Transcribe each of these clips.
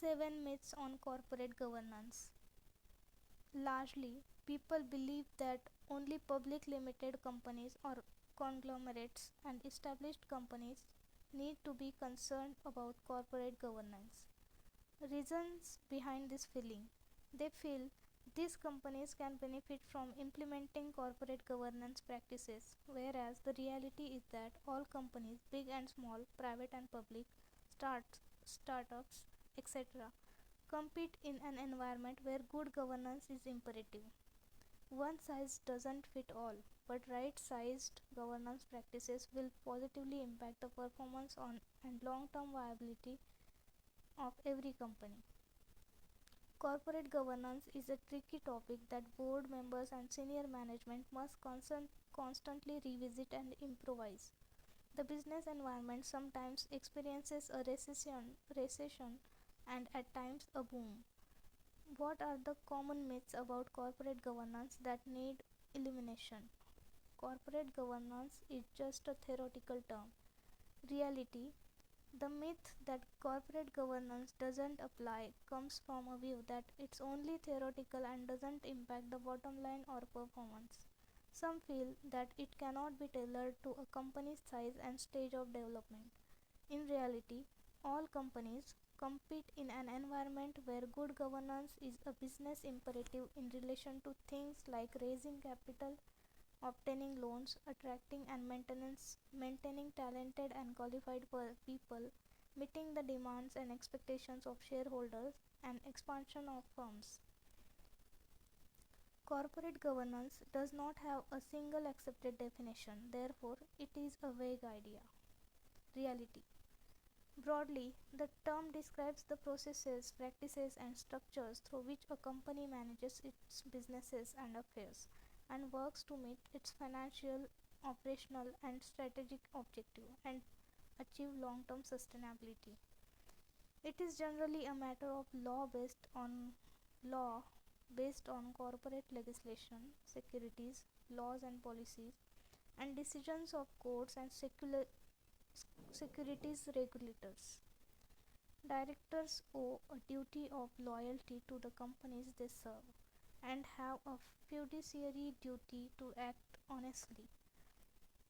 7 myths on corporate governance. Largely, people believe that only public limited companies or conglomerates and established companies need to be concerned about corporate governance. Reasons behind this feeling: they feel these companies can benefit from implementing corporate governance practices, whereas the reality is that all companies, big and small, private and public, startups, etc., compete in an environment where good governance is imperative. One size doesn't fit all, but right sized governance practices will positively impact the performance on and long term viability of every company. Corporate governance is a tricky topic that board members and senior management must constantly revisit and improvise. The business environment sometimes experiences a recession and at times a boom. What are the common myths about corporate governance that need elimination? Corporate governance is just a theoretical term. Reality: the myth that corporate governance doesn't apply comes from a view that it's only theoretical and doesn't impact the bottom line or performance. Some feel that it cannot be tailored to a company's size and stage of development. In reality, all companies compete in an environment where good governance is a business imperative in relation to things like raising capital, obtaining loans, attracting and maintaining talented and qualified people, meeting the demands and expectations of shareholders, and expansion of firms. Corporate governance does not have a single accepted definition, therefore, it is a vague idea. Reality: broadly, the term describes the processes, practices, and structures through which a company manages its businesses and affairs and works to meet its financial, operational, and strategic objectives and achieve long term sustainability. It is generally a matter of law based on corporate legislation, securities, laws and policies, and decisions of courts and securities regulators. Directors owe a duty of loyalty to the companies they serve and have a fiduciary duty to act honestly,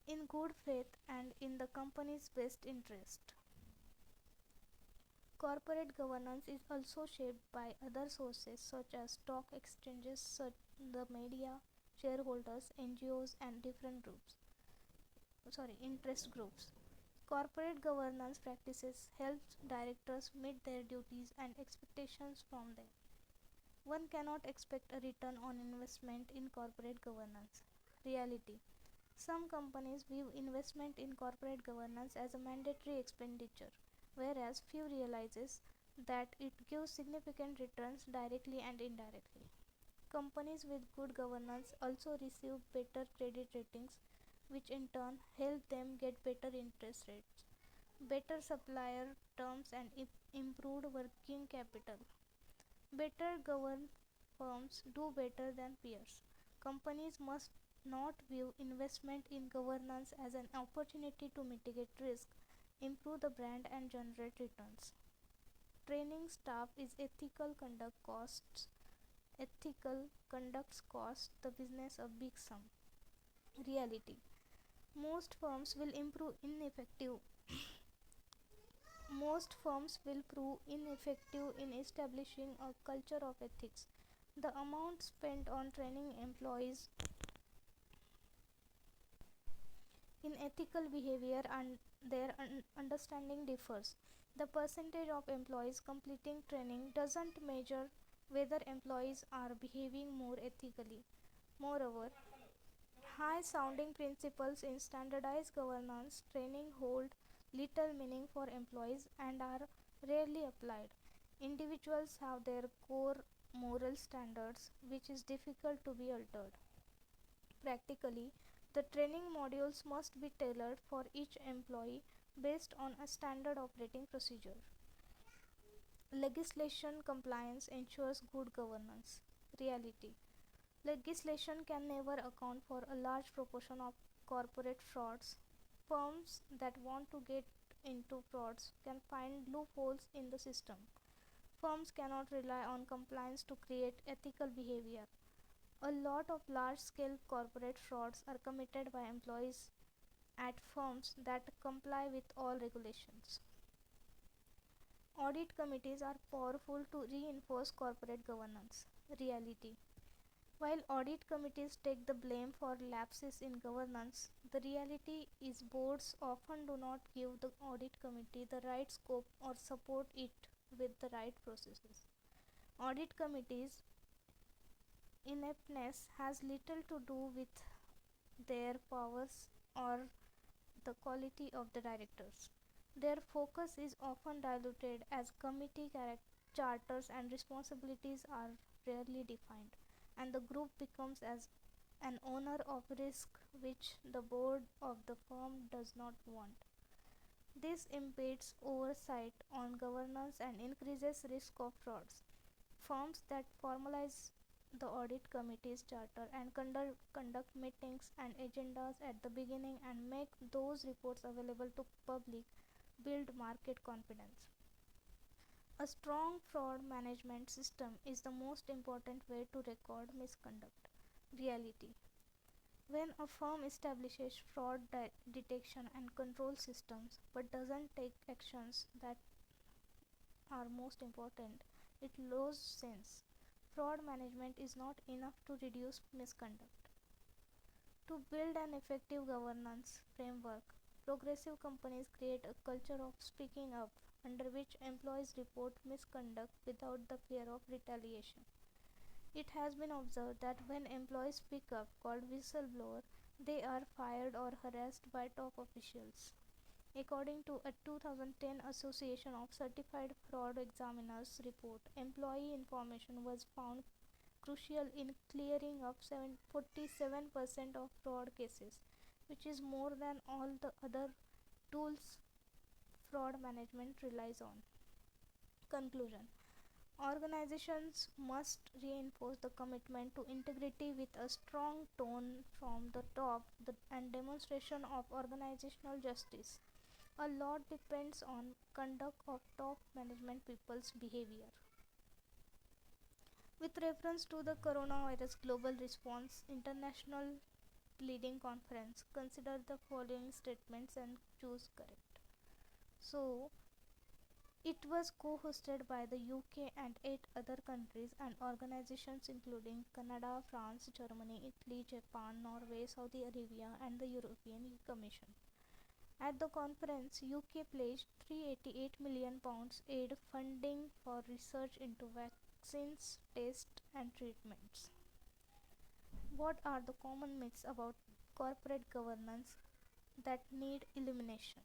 in good faith, and in the company's best interest. Corporate governance is also shaped by other sources such as stock exchanges, the media, shareholders, NGOs, and interest groups. Corporate governance practices help directors meet their duties and expectations from them. One cannot expect a return on investment in corporate governance. Reality: some companies view investment in corporate governance as a mandatory expenditure, whereas few realizes that it gives significant returns directly and indirectly. Companies with good governance also receive better credit ratings, which in turn help them get better interest rates, better supplier terms, and improved working capital. Better governed firms do better than peers. Companies must not view investment in governance as an opportunity to mitigate risk, improve the brand, and generate returns. Training staff is ethical conducts cost the business a big sum. Reality: most firms will improve ineffective most firms will prove ineffective in establishing a culture of ethics. The amount spent on training employees in ethical behavior and their understanding differs. The percentage of employees completing training doesn't measure whether employees are behaving more ethically. Moreover, high sounding principles in standardized governance training hold little meaning for employees and are rarely applied. Individuals have their core moral standards, which is difficult to be altered. Practically, the training modules must be tailored for each employee based on a standard operating procedure. Legislation compliance ensures good governance. Reality: legislation can never account for a large proportion of corporate frauds. Firms that want to get into frauds can find loopholes in the system. Firms cannot rely on compliance to create ethical behavior. A lot of large scale corporate frauds are committed by employees at firms that comply with all regulations. Audit committees are powerful to reinforce corporate governance. Reality: while audit committees take the blame for lapses in governance, the reality is boards often do not give the audit committee the right scope or support it with the right processes. Audit committees' ineptness has little to do with their powers or the quality of the directors. Their focus is often diluted as committee charters and responsibilities are rarely defined, and the group becomes as an owner of risk which the board of the firm does not want. This impedes oversight on governance and increases risk of frauds. Firms that formalize the audit committee's charter and conduct meetings and agendas at the beginning and make those reports available to public build market confidence. A strong fraud management system is the most important way to record misconduct. Reality: when a firm establishes fraud detection and control systems but doesn't take actions that are most important, it loses sense. Fraud management is not enough to reduce misconduct. To build an effective governance framework, progressive companies create a culture of speaking up under which employees report misconduct without the fear of retaliation. It has been observed that when employees speak up, called whistleblower, they are fired or harassed by top officials. According to a 2010 Association of Certified Fraud Examiners report, employee information was found crucial in clearing up 47% of fraud cases, which is more than all the other tools fraud management relies on. Conclusion: organizations must reinforce the commitment to integrity with a strong tone from the top and demonstration of organizational justice. A lot depends on conduct of top management people's behavior. With reference to the coronavirus global response, international leading conference, consider the following statements and choose correct. So, it was co-hosted by the UK and 8 other countries and organizations including Canada, France, Germany, Italy, Japan, Norway, Saudi Arabia and the European Commission. At the conference, UK pledged £388 million aid funding for research into vaccines, tests and treatments. What are the common myths about corporate governance that need elimination?